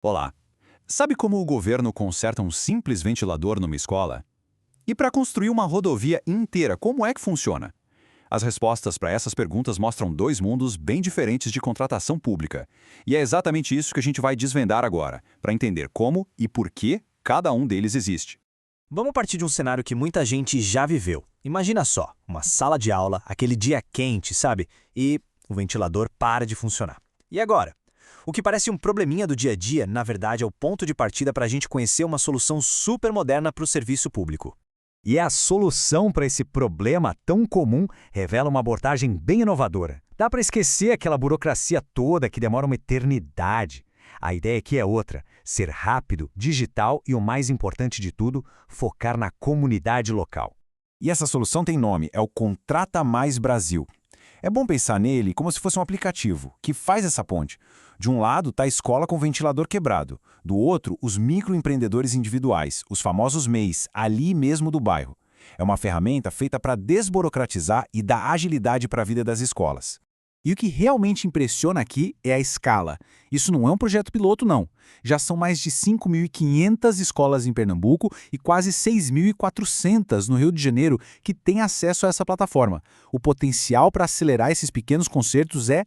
Olá. Sabe como o governo conserta um simples ventilador numa escola? E para construir uma rodovia inteira, como é que funciona? As respostas para essas perguntas mostram dois mundos bem diferentes de contratação pública. E é exatamente isso que a gente vai desvendar agora, para entender como e por que cada um deles existe. Vamos partir de um cenário que muita gente já viveu. Imagina só, uma sala de aula, aquele dia quente, sabe? E o ventilador para de funcionar. E agora? O que parece um probleminha do dia a dia, na verdade, é o ponto de partida para a gente conhecer uma solução super moderna para o serviço público. E a solução para esse problema tão comum revela uma abordagem bem inovadora. Dá para esquecer aquela burocracia toda que demora uma eternidade. A ideia aqui é outra: ser rápido, digital e, o mais importante de tudo, focar na comunidade local. E essa solução tem nome, é o Contrata Mais Brasil. É bom pensar nele como se fosse um aplicativo, que faz essa ponte. De um lado está a escola com o ventilador quebrado, do outro, os microempreendedores individuais, os famosos MEIs, ali mesmo do bairro. É uma ferramenta feita para desburocratizar e dar agilidade para a vida das escolas. E o que realmente impressiona aqui é a escala. Isso não é um projeto piloto, não. Já são mais de 5.500 escolas em Pernambuco e quase 6.400 no Rio de Janeiro que têm acesso a essa plataforma. O potencial para acelerar esses pequenos concertos é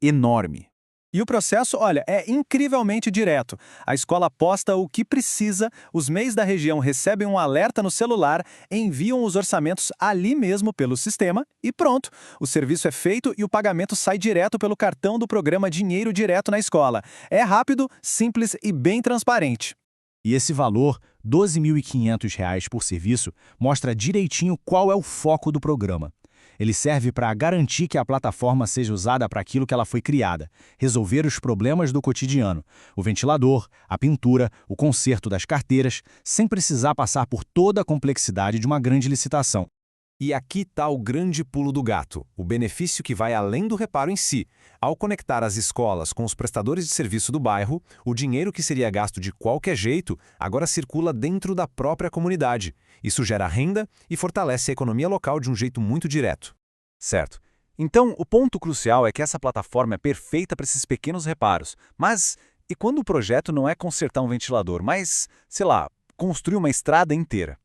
enorme. E o processo, olha, é incrivelmente direto. A escola posta o que precisa, os MEIs da região recebem um alerta no celular, enviam os orçamentos ali mesmo pelo sistema e pronto. O serviço é feito e o pagamento sai direto pelo cartão do programa Dinheiro Direto na Escola. É rápido, simples e bem transparente. E esse valor, R$ 12.500 por serviço, mostra direitinho qual é o foco do programa. Ele serve para garantir que a plataforma seja usada para aquilo que ela foi criada, resolver os problemas do cotidiano, o ventilador, a pintura, o conserto das carteiras, sem precisar passar por toda a complexidade de uma grande licitação. E aqui está o grande pulo do gato, o benefício que vai além do reparo em si. Ao conectar as escolas com os prestadores de serviço do bairro, o dinheiro que seria gasto de qualquer jeito agora circula dentro da própria comunidade. Isso gera renda e fortalece a economia local de um jeito muito direto. Certo. Então, o ponto crucial é que essa plataforma é perfeita para esses pequenos reparos. Mas e quando o projeto não é consertar um ventilador, mas, sei lá, construir uma estrada inteira?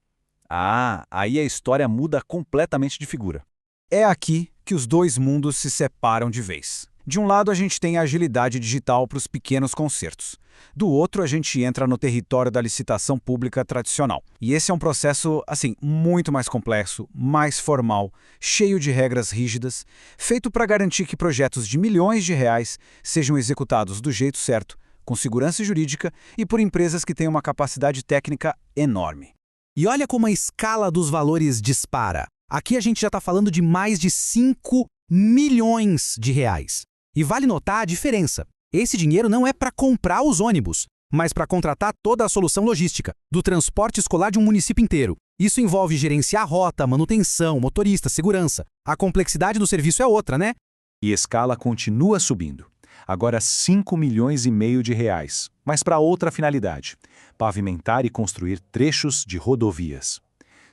Ah, aí a história muda completamente de figura. É aqui que os dois mundos se separam de vez. De um lado, a gente tem a agilidade digital para os pequenos concertos. Do outro, a gente entra no território da licitação pública tradicional. E esse é um processo, muito mais complexo, mais formal, cheio de regras rígidas, feito para garantir que projetos de milhões de reais sejam executados do jeito certo, com segurança jurídica e por empresas que têm uma capacidade técnica enorme. E olha como a escala dos valores dispara. Aqui a gente já está falando de mais de 5 milhões de reais. E vale notar a diferença. Esse dinheiro não é para comprar os ônibus, mas para contratar toda a solução logística, do transporte escolar de um município inteiro. Isso envolve gerenciar a rota, manutenção, motorista, segurança. A complexidade do serviço é outra, né? E a escala continua subindo. Agora 5,5 milhões de reais, mas para outra finalidade: pavimentar e construir trechos de rodovias.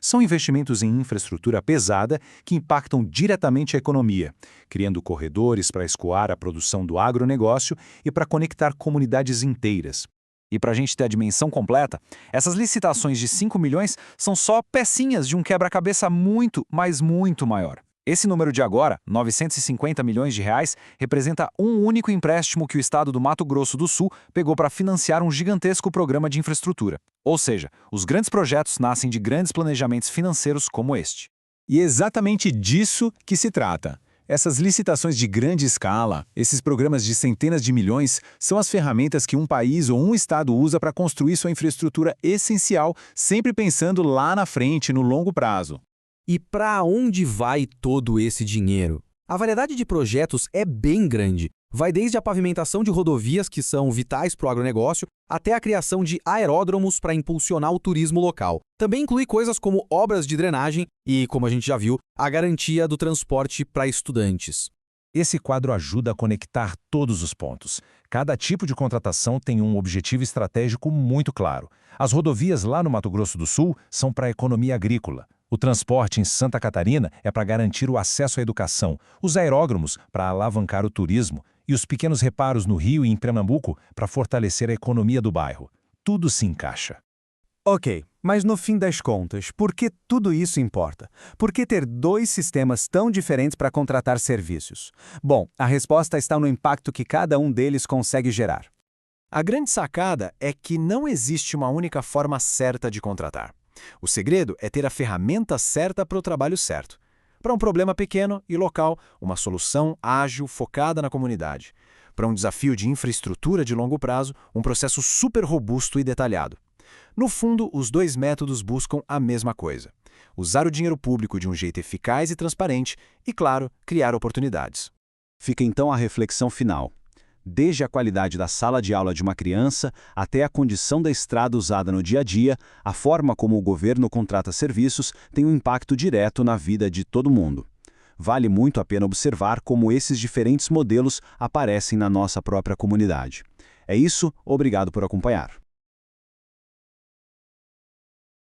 São investimentos em infraestrutura pesada que impactam diretamente a economia, criando corredores para escoar a produção do agronegócio e para conectar comunidades inteiras. E para a gente ter a dimensão completa, essas licitações de 5 milhões são só pecinhas de um quebra-cabeça muito, mas muito maior. Esse número de agora, 950 milhões de reais, representa um único empréstimo que o estado do Mato Grosso do Sul pegou para financiar um gigantesco programa de infraestrutura. Ou seja, os grandes projetos nascem de grandes planejamentos financeiros como este. E é exatamente disso que se trata. Essas licitações de grande escala, esses programas de centenas de milhões, são as ferramentas que um país ou um estado usa para construir sua infraestrutura essencial, sempre pensando lá na frente, no longo prazo. E para onde vai todo esse dinheiro? A variedade de projetos é bem grande. Vai desde a pavimentação de rodovias, que são vitais para o agronegócio, até a criação de aeródromos para impulsionar o turismo local. Também inclui coisas como obras de drenagem e, como a gente já viu, a garantia do transporte para estudantes. Esse quadro ajuda a conectar todos os pontos. Cada tipo de contratação tem um objetivo estratégico muito claro. As rodovias lá no Mato Grosso do Sul são para a economia agrícola. O transporte em Santa Catarina é para garantir o acesso à educação, os aeródromos para alavancar o turismo e os pequenos reparos no Rio e em Pernambuco para fortalecer a economia do bairro. Tudo se encaixa. Ok, mas no fim das contas, por que tudo isso importa? Por que ter dois sistemas tão diferentes para contratar serviços? Bom, a resposta está no impacto que cada um deles consegue gerar. A grande sacada é que não existe uma única forma certa de contratar. O segredo é ter a ferramenta certa para o trabalho certo. Para um problema pequeno e local, uma solução ágil focada na comunidade. Para um desafio de infraestrutura de longo prazo, um processo super robusto e detalhado. No fundo, os dois métodos buscam a mesma coisa: usar o dinheiro público de um jeito eficaz e transparente e, claro, criar oportunidades. Fica então a reflexão final. Desde a qualidade da sala de aula de uma criança até a condição da estrada usada no dia a dia, a forma como o governo contrata serviços tem um impacto direto na vida de todo mundo. Vale muito a pena observar como esses diferentes modelos aparecem na nossa própria comunidade. É isso, obrigado por acompanhar.